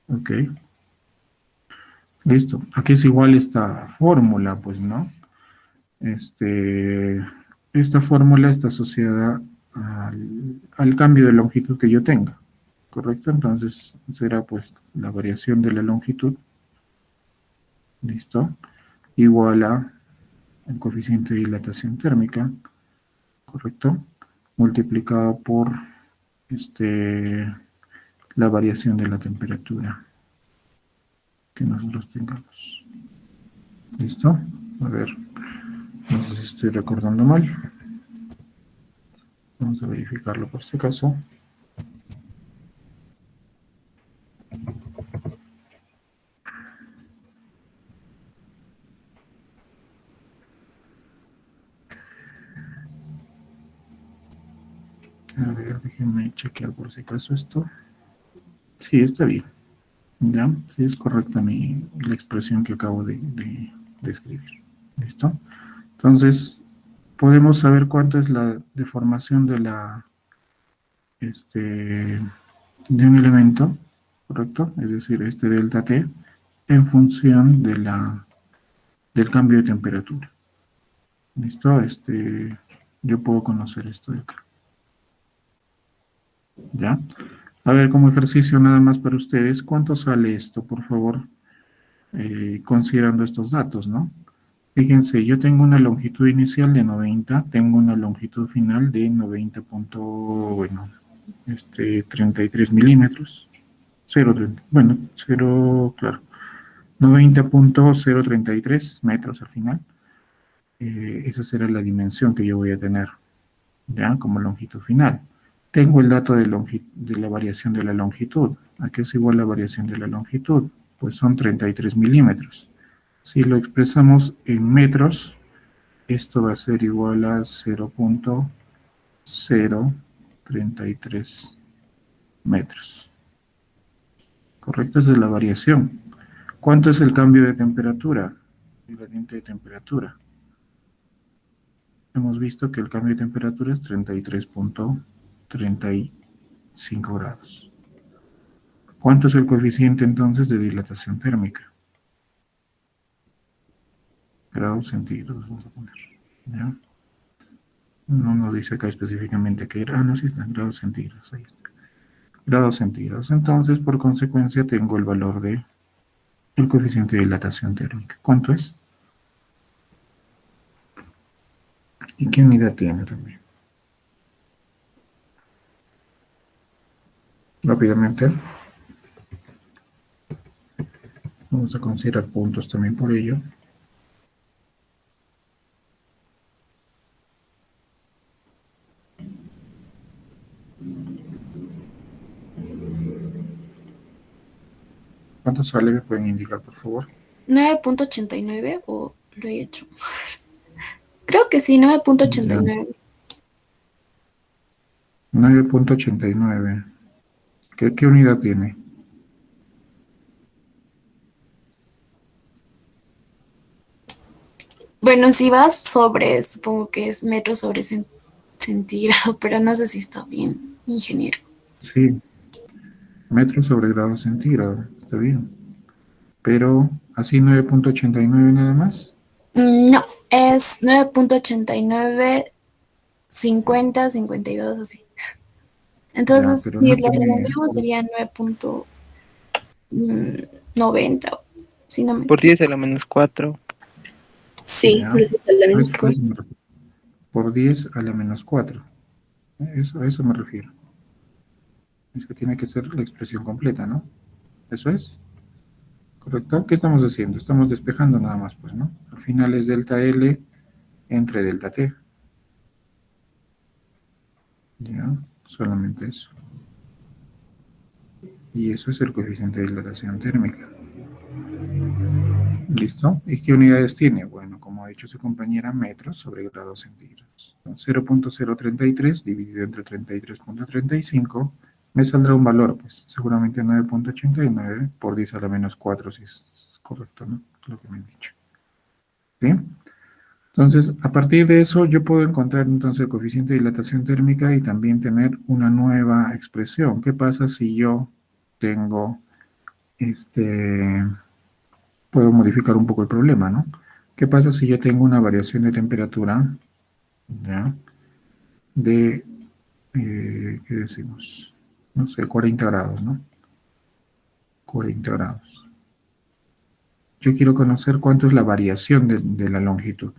Ok. Listo. Aquí es igual esta fórmula, pues, ¿no? Esta fórmula está asociada al cambio de longitud que yo tenga, ¿correcto? Entonces será pues la variación de la longitud, ¿listo? Igual a el coeficiente de dilatación térmica, ¿correcto? Multiplicado por la variación de la temperatura que nosotros tengamos. ¿Listo? A ver. No sé si estoy recordando mal. Vamos a verificarlo por si acaso. A ver, déjenme chequear por si acaso esto. Sí, está bien. ¿Ya? Sí, es correcta la expresión que acabo de escribir. ¿Listo? Entonces, podemos saber cuánto es la deformación de un elemento, ¿correcto? Es decir, este delta T, en función del cambio de temperatura. ¿Listo? Yo puedo conocer esto de acá. ¿Ya? A ver, como ejercicio nada más para ustedes, ¿cuánto sale esto, por favor? Considerando estos datos, ¿no? Fíjense, yo tengo una longitud inicial de 90, tengo una longitud final de 90 bueno, 33 milímetros, 0,30, bueno, 0, claro, 90,033 metros al final. Esa será la dimensión que yo voy a tener, ¿ya? Como longitud final. Tengo el dato de la variación de la longitud. ¿A qué es igual la variación de la longitud? Pues son 33 milímetros. Si lo expresamos en metros, esto va a ser igual a 0,033 metros. ¿Correcto? Esa es la variación. ¿Cuánto es el cambio de temperatura? El gradiente de temperatura. Hemos visto que el cambio de temperatura es 33,35 grados. ¿Cuánto es el coeficiente entonces de dilatación térmica? Grados centígrados, vamos a poner. ¿Ya? No nos dice acá específicamente qué era. Ah, no, sí están grados centígrados. Ahí está. Grados centígrados. Entonces, por consecuencia, tengo el valor del coeficiente de dilatación térmica. ¿Cuánto es? ¿Y qué unidad tiene también? Rápidamente. Vamos a considerar puntos también por ello. ¿Cuánto sale? ¿Me pueden indicar, por favor? 9,89 o lo he hecho. Creo que sí, 9,89. 9,89. ¿Qué unidad tiene? Bueno, si vas sobre, supongo que es metro sobre centígrado, pero no sé si está bien, ingeniero. Sí, metros sobre grado centígrado. Está bien. Pero así 9,89 nada más. No, es 9,89, 50, 52, así. Ya, Entonces, pero si no lo tiene. redondeamos sería 9,90, si no me Por 10 a equivoco. la menos 4. Sí, por Ya. eso está la A menos eso, a 4. eso me refiero. Por 10 a la menos 4. A eso me refiero. Es que tiene que ser la expresión completa, ¿no? Eso es. ¿Correcto? ¿Qué estamos haciendo? Estamos despejando nada más, pues, ¿no? Al final es delta L entre delta T. Ya, solamente eso. Y eso es el coeficiente de dilatación térmica. ¿Listo? ¿Y qué unidades tiene? Bueno, como ha dicho su compañera, metros sobre grados centígrados. 0,033 dividido entre 33,35 me saldrá un valor, pues seguramente 9,89 por 10 a la menos 4, si es correcto, ¿no? Lo que me han dicho. ¿Sí? Entonces, a partir de eso, yo puedo encontrar entonces el coeficiente de dilatación térmica y también tener una nueva expresión. ¿Qué pasa si yo tengo este puedo modificar un poco el problema, ¿no? ¿Qué pasa si yo tengo una variación de temperatura, ¿ya? De, ¿qué decimos? No sé, 40 grados, ¿no? 40 grados. Yo quiero conocer cuánto es la variación de la longitud,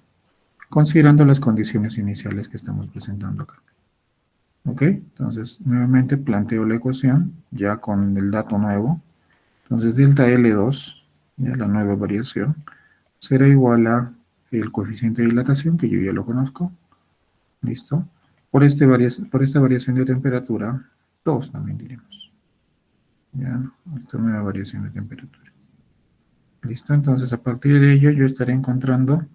considerando las condiciones iniciales que estamos presentando acá. ¿Ok? Entonces, nuevamente planteo la ecuación, ya con el dato nuevo. Entonces, delta L2, ya la nueva variación, será igual a el coeficiente de dilatación, que yo ya lo conozco. ¿Listo? Por esta variación de temperatura, 2 también diremos. ¿Ya? Esta nueva variación de temperatura. ¿Listo? Entonces, a partir de ello, yo estaré encontrando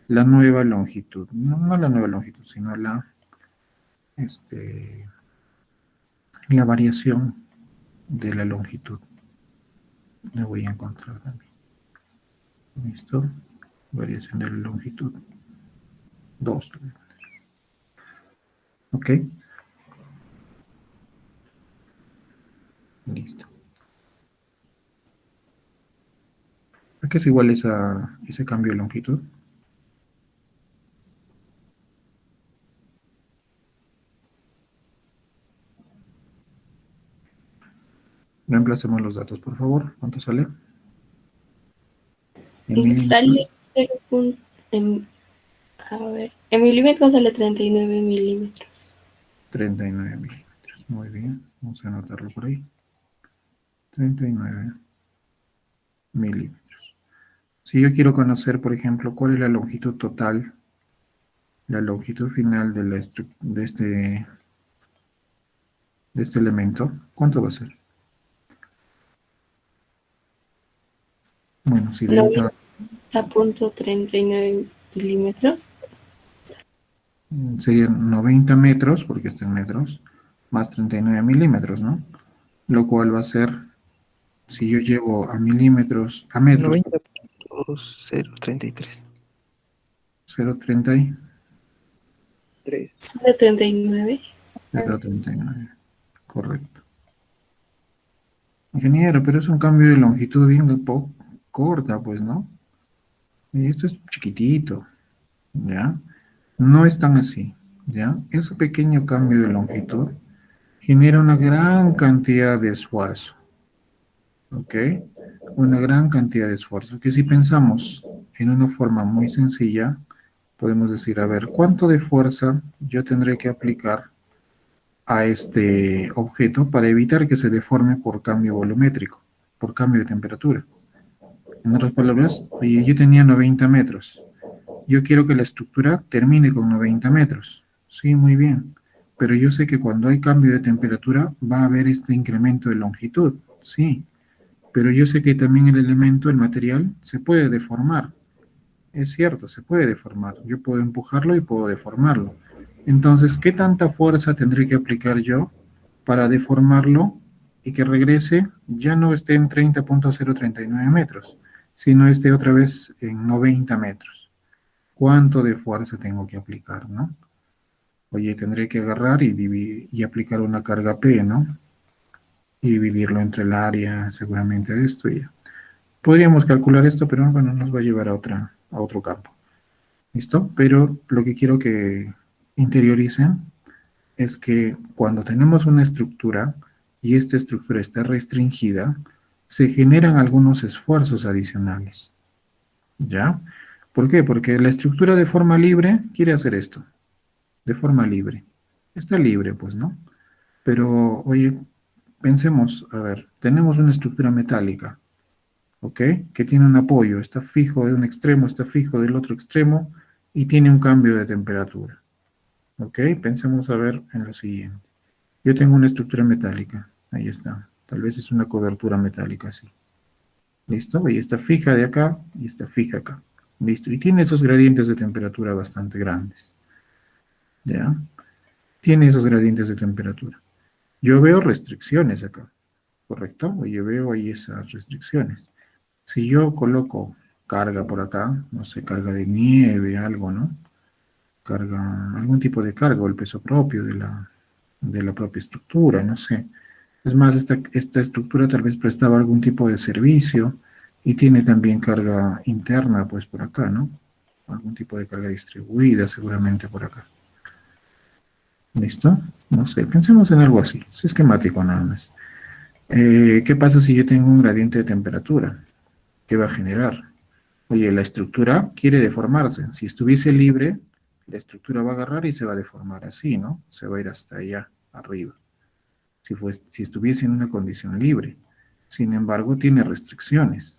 la nueva longitud. No la nueva longitud, sino la variación de la longitud. La voy a encontrar también. ¿Listo? Variación de la longitud. 2. ¿Ok? Listo. ¿A qué es igual ese cambio de longitud? Reemplacemos los datos, por favor. ¿Cuánto sale? En Sale milímetros. 0. A ver, en milímetros sale 39 milímetros. 39 milímetros. Muy bien. Vamos a anotarlo por ahí. 39 milímetros. Si yo quiero conocer, por ejemplo, cuál es la longitud total, la longitud final de este elemento, ¿cuánto va a ser? Bueno, si delta 90.39 milímetros. serían 90 metros, porque está en metros, más 39 milímetros, ¿no? Lo cual va a ser, si yo llevo a milímetros, a metros, 90.033. 0,30 y 3. Sale 39. 0,39. Correcto. Ingeniero, pero es un cambio de longitud bien corta, pues, ¿no? Y esto es chiquitito, ¿ya? No es tan así, ¿ya? Ese pequeño cambio de longitud genera una gran cantidad de esfuerzo, ¿ok? Una gran cantidad de esfuerzo, que si pensamos en una forma muy sencilla, podemos decir, a ver, ¿cuánto de fuerza yo tendré que aplicar a este objeto para evitar que se deforme por cambio volumétrico, por cambio de temperatura? En otras palabras, oye, yo tenía 90 metros. Yo quiero que la estructura termine con 90 metros. Sí, muy bien. Pero yo sé que cuando hay cambio de temperatura va a haber este incremento de longitud. Sí. Pero yo sé que también el elemento, el material, se puede deformar. Es cierto, se puede deformar. Yo puedo empujarlo y puedo deformarlo. Entonces, ¿qué tanta fuerza tendré que aplicar yo para deformarlo y que regrese, ya no esté en 30.039 metros, sino esté otra vez en 90 metros? ¿Cuánto de fuerza tengo que aplicar, no? Oye, tendré que agarrar y aplicar una carga P, ¿no? Y dividirlo entre el área, seguramente, de esto y ya. Podríamos calcular esto, pero bueno, nos va a llevar a otro campo. ¿Listo? Pero lo que quiero que interioricen es que cuando tenemos una estructura y esta estructura está restringida, se generan algunos esfuerzos adicionales. ¿Ya? ¿Por qué? Porque la estructura de forma libre quiere hacer esto, de forma libre. Está libre, pues, ¿no? Pero, oye, pensemos, a ver, tenemos una estructura metálica, ¿ok? Que tiene un apoyo, está fijo de un extremo, está fijo del otro extremo y tiene un cambio de temperatura, ¿ok? Pensemos a ver en lo siguiente. Yo tengo una estructura metálica, ahí está, tal vez es una cobertura metálica así, ¿listo? Y está fija de acá y está fija acá, ¿listo? Y tiene esos gradientes de temperatura bastante grandes, ¿ya? Tiene esos gradientes de temperatura. Yo veo restricciones acá, ¿correcto? O yo veo ahí esas restricciones. Si yo coloco carga por acá, no sé, carga de nieve, algo, ¿no? Carga, algún tipo de carga o el peso propio de la propia estructura, no sé. Es más, esta estructura tal vez prestaba algún tipo de servicio y tiene también carga interna, pues por acá, ¿no? Algún tipo de carga distribuida seguramente por acá. ¿Listo? No sé, pensemos en algo así, es esquemático nada más. ¿Qué pasa si yo tengo un gradiente de temperatura? ¿Qué va a generar? Oye, la estructura quiere deformarse. Si estuviese libre, la estructura va a agarrar y se va a deformar así, ¿no? Se va a ir hasta allá, arriba. Si estuviese en una condición libre. Sin embargo, tiene restricciones.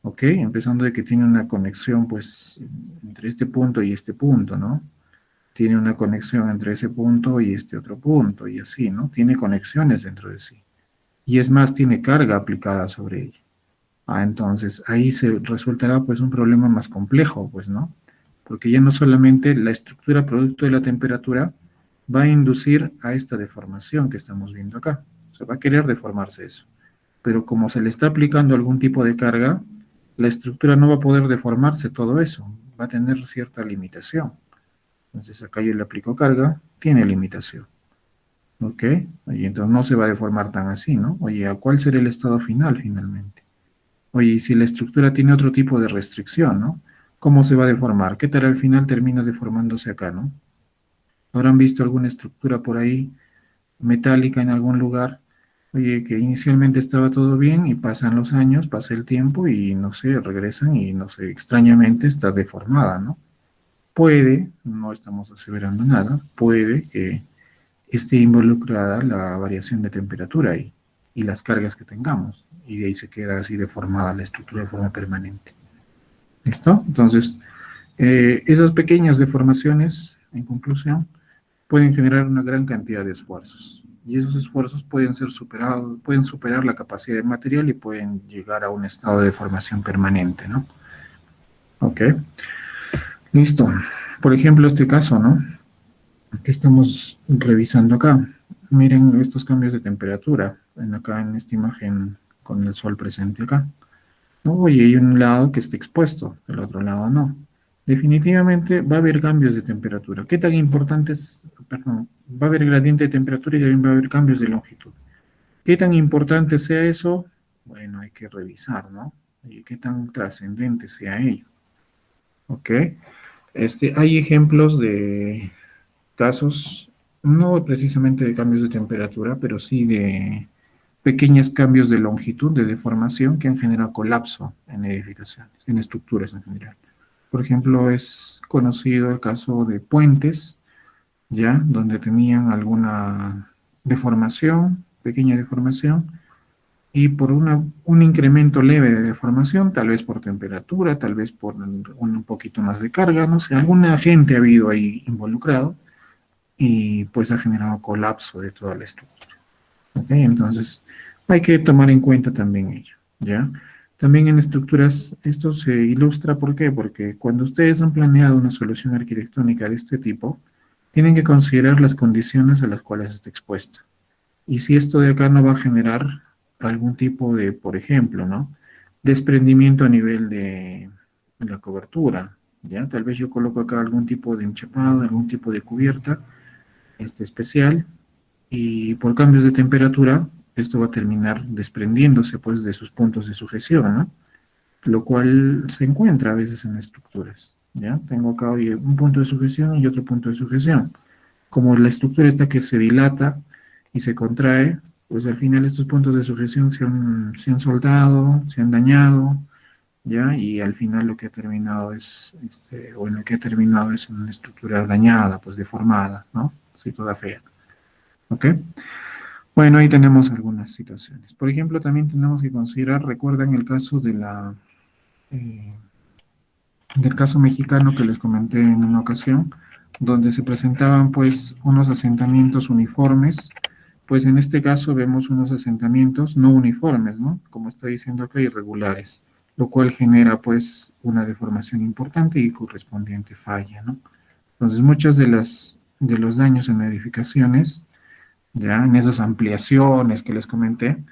¿ok? Empezando de que tiene una conexión, pues, entre este punto y este punto, ¿no? Tiene una conexión entre ese punto y este otro punto, y así, ¿no? Tiene conexiones dentro de sí. Y es más, tiene carga aplicada sobre ella. Entonces, ahí se resultará, pues, un problema más complejo, pues, ¿no? Porque ya no solamente la estructura producto de la temperatura va a inducir a esta deformación que estamos viendo acá. O sea, va a querer deformarse eso. Pero como se le está aplicando algún tipo de carga, la estructura no va a poder deformarse todo eso. Va a tener cierta limitación. Entonces acá yo le aplico carga, tiene limitación. ¿Ok? Oye, entonces no se va a deformar tan así, ¿no? Oye, ¿a cuál será el estado final finalmente? Oye, y si la estructura tiene otro tipo de restricción, ¿no? ¿Cómo se va a deformar? ¿Qué tal al final termina deformándose acá, ¿no? ¿Habrán visto alguna estructura por ahí metálica en algún lugar? Oye, que inicialmente estaba todo bien y pasan los años, pasa el tiempo y no sé, regresan y no sé, extrañamente está deformada, ¿no? Puede, no estamos aseverando nada, puede que esté involucrada la variación de temperatura y las cargas que tengamos, y de ahí se queda así deformada la estructura de forma permanente. ¿Listo? Entonces, esas pequeñas deformaciones, en conclusión, pueden generar una gran cantidad de esfuerzos. Y esos esfuerzos pueden ser superados, pueden superar la capacidad del material y pueden llegar a un estado de deformación permanente, ¿no? Ok. Listo. Por ejemplo, este caso, ¿no? ¿Qué estamos revisando acá? Miren estos cambios de temperatura acá en esta imagen con el sol presente acá. ¿No? Y hay un lado que está expuesto, el otro lado no. Definitivamente va a haber cambios de temperatura. ¿Qué tan importantes? Perdón, va a haber gradiente de temperatura y también va a haber cambios de longitud. ¿Qué tan importante sea eso? Bueno, hay que revisar, ¿no? Y qué tan trascendente sea ello. ¿Ok? Hay ejemplos de casos, no precisamente de cambios de temperatura, pero sí de pequeños cambios de longitud, de deformación, que han generado colapso en edificaciones, en estructuras en general. Por ejemplo, es conocido el caso de puentes, ¿ya? Donde tenían alguna deformación, pequeña deformación, y por un incremento leve de deformación, tal vez por temperatura, tal vez por un poquito más de carga, no sé, algún agente ha habido ahí involucrado, y pues ha generado colapso de toda la estructura. ¿Ok? Entonces, hay que tomar en cuenta también ello, ¿ya? También en estructuras, esto se ilustra, ¿por qué? Porque cuando ustedes han planeado una solución arquitectónica de este tipo, tienen que considerar las condiciones a las cuales está expuesta. Y si esto de acá no va a generar algún tipo de, por ejemplo, ¿no? Desprendimiento a nivel de la cobertura, ¿ya? Tal vez yo coloco acá algún tipo de enchapado, algún tipo de cubierta, especial, y por cambios de temperatura, esto va a terminar desprendiéndose pues de sus puntos de sujeción, ¿no? Lo cual se encuentra a veces en estructuras, ¿ya? Tengo acá hoy un punto de sujeción y otro punto de sujeción. Como la estructura está que se dilata y se contrae, pues al final estos puntos de sujeción se han soltado, se han dañado, ¿ya? Y al final lo que ha terminado es, o en lo que ha terminado es una estructura dañada, pues deformada, ¿no? Así toda fea. ¿Ok? Bueno, ahí tenemos algunas situaciones. Por ejemplo, también tenemos que considerar, recuerdan el caso eh, del caso mexicano que les comenté en una ocasión, donde se presentaban pues unos asentamientos uniformes, pues en este caso vemos unos asentamientos no uniformes, ¿no? Como está diciendo acá, irregulares, lo cual genera pues una deformación importante y correspondiente falla, ¿no? Entonces, muchas de los daños en edificaciones, ya en esas ampliaciones que les comenté,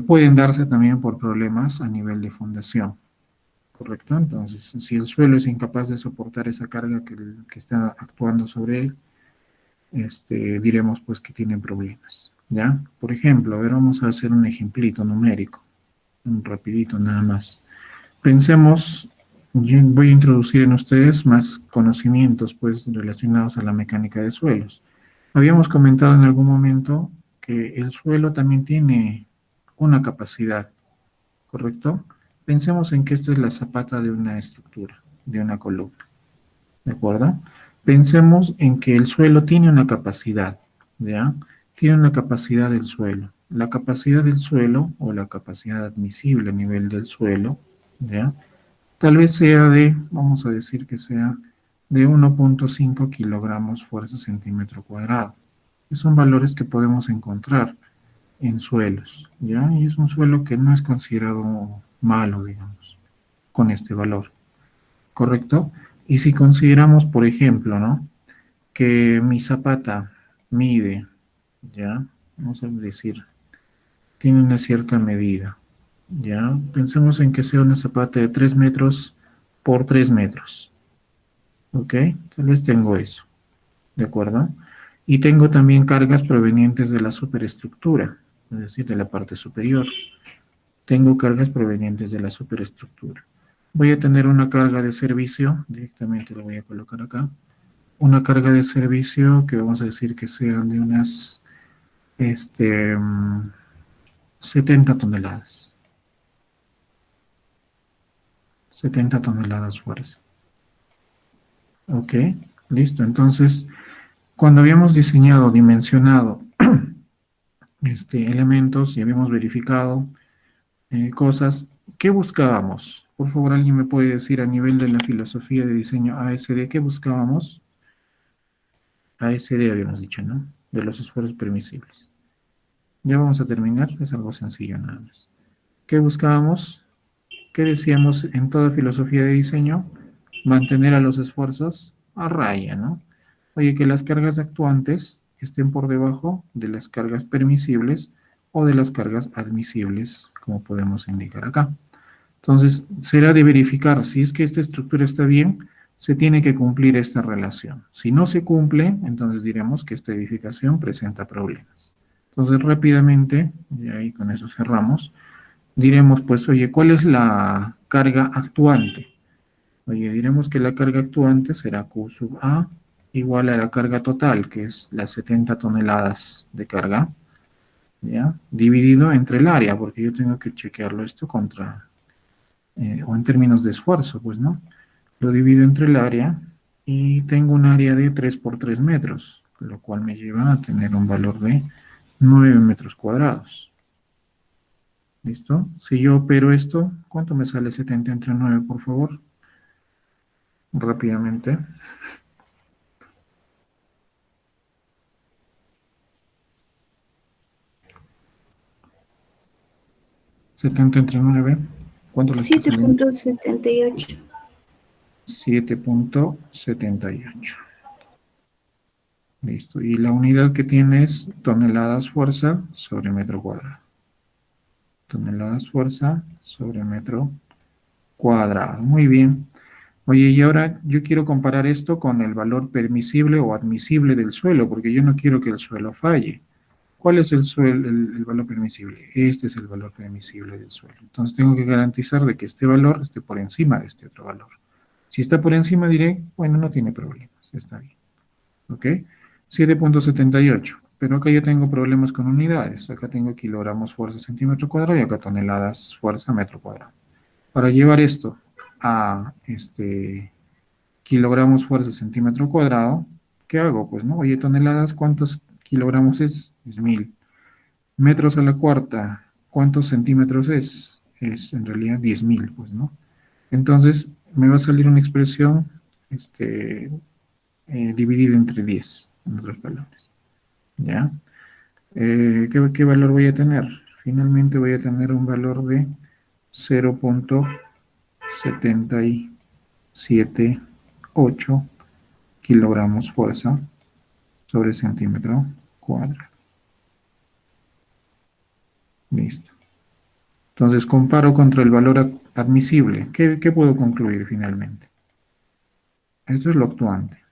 pueden darse también por problemas a nivel de fundación, ¿correcto? Entonces, si el suelo es incapaz de soportar esa carga que está actuando sobre él, diremos pues que tienen problemas, ¿ya? Por ejemplo, a ver, vamos a hacer un ejemplito numérico, un rapidito nada más. Pensemos, yo voy a introducir en ustedes más conocimientos pues relacionados a la mecánica de suelos. Habíamos comentado en algún momento que el suelo también tiene una capacidad, ¿correcto? Pensemos en que esta es la zapata de una estructura, de una columna, ¿de acuerdo? Pensemos en que el suelo tiene una capacidad, ¿ya? Tiene una capacidad del suelo. La capacidad del suelo, o la capacidad admisible a nivel del suelo, ¿ya? Tal vez sea de, vamos a decir que sea de 1.5 kilogramos fuerza centímetro cuadrado. Son valores que podemos encontrar en suelos, ¿ya? Y es un suelo que no es considerado malo, digamos, con este valor, ¿correcto? Y si consideramos, por ejemplo, ¿no? Que mi zapata mide, ¿ya? Vamos a decir, tiene una cierta medida, ¿ya? Pensemos en que sea una zapata de 3 metros por 3 metros, ¿ok? Tal vez tengo eso, ¿de acuerdo? Y tengo también cargas provenientes de la superestructura, es decir, de la parte superior. Tengo cargas provenientes de la superestructura. Voy a tener una carga de servicio, directamente lo voy a colocar acá. Una carga de servicio que vamos a decir que sean de unas 70 toneladas. 70 toneladas fuerza. Ok, listo. Entonces, cuando habíamos diseñado, dimensionado elementos y habíamos verificado cosas, ¿qué buscábamos? Por favor, alguien me puede decir a nivel de la filosofía de diseño ASD, ¿qué buscábamos? ASD habíamos dicho, ¿no? De los esfuerzos permisibles. Ya vamos a terminar, es algo sencillo nada más. ¿Qué buscábamos? ¿Qué decíamos en toda filosofía de diseño? Mantener a los esfuerzos a raya, ¿no? Oye, que las cargas actuantes estén por debajo de las cargas permisibles o de las cargas admisibles, como podemos indicar acá. Entonces, será de verificar si es que esta estructura está bien, se tiene que cumplir esta relación. Si no se cumple, entonces diremos que esta edificación presenta problemas. Entonces, rápidamente, y ahí con eso cerramos, diremos, pues, oye, ¿cuál es la carga actuante? Oye, diremos que la carga actuante será Q sub A igual a la carga total, que es las 70 toneladas de carga, ¿ya? Dividido entre el área, porque yo tengo que chequearlo esto contra, o en términos de esfuerzo, pues, ¿no? Lo divido entre el área y tengo un área de 3 por 3 metros, lo cual me lleva a tener un valor de 9 metros cuadrados. ¿Listo? Si yo opero esto, ¿cuánto me sale 70 entre 9, por favor? Rápidamente. ¿70 entre 9? ¿Cuánto le está saliendo? 7.78. 7.78. Listo. Y la unidad que tiene es toneladas fuerza sobre metro cuadrado. Toneladas fuerza sobre metro cuadrado. Muy bien. Oye, y ahora yo quiero comparar esto con el valor permisible o admisible del suelo, porque yo no quiero que el suelo falle. ¿Cuál es el valor permisible? Este es el valor permisible del suelo. Entonces tengo que garantizar de que este valor esté por encima de este otro valor. Si está por encima diré, bueno, no tiene problemas, está bien. ¿Ok? 7.78. Pero acá yo tengo problemas con unidades. Acá tengo kilogramos fuerza centímetro cuadrado y acá toneladas fuerza metro cuadrado. Para llevar esto a kilogramos fuerza centímetro cuadrado, ¿qué hago? Pues, ¿no? Oye, toneladas, ¿cuántos kilogramos es? Es 1000. Metros a la cuarta, ¿cuántos centímetros es? Es en realidad 10.000, pues, ¿no? Entonces, me va a salir una expresión dividida entre 10, en otras palabras. ¿Ya? ¿Qué valor voy a tener? Finalmente voy a tener un valor de 0.778 kilogramos fuerza sobre centímetro cuadrado. Listo. Entonces comparo contra el valor admisible. ¿Qué puedo concluir finalmente? Esto es lo actuante.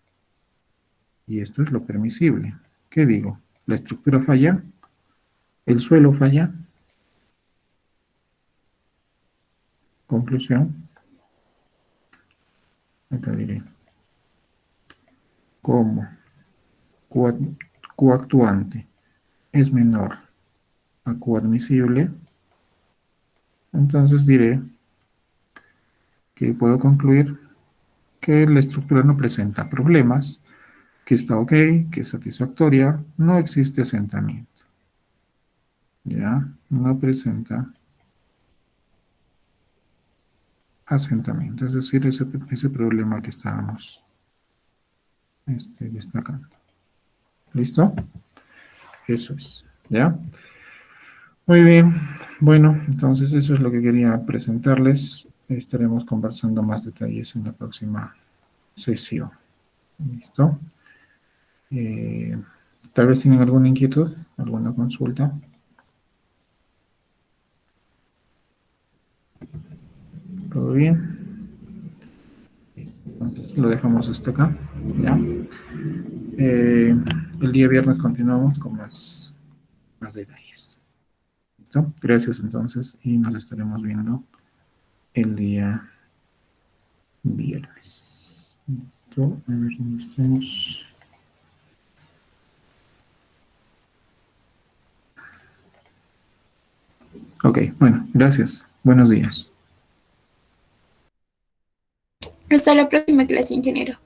Y esto es lo permisible. ¿Qué digo? ¿La estructura falla? ¿El suelo falla? Conclusión. Acá diré. Como Q actuante es menor a Q admisible, entonces diré que puedo concluir que la estructura no presenta problemas, que está ok, que es satisfactoria, no existe asentamiento. Ya, no presenta asentamiento, es decir, ese problema que estábamos destacando. ¿Listo? Eso es, ¿ya? Muy bien, bueno, entonces eso es lo que quería presentarles. Estaremos conversando más detalles en la próxima sesión. ¿Listo? Tal vez tienen alguna inquietud, alguna consulta. ¿Todo bien? Entonces lo dejamos hasta acá, ¿ya? El día viernes continuamos con más detalles. ¿Listo? Gracias entonces y nos estaremos viendo el día viernes. ¿Listo? A ver dónde estamos. Ok, bueno, gracias. Buenos días. Hasta la próxima clase, ingeniero.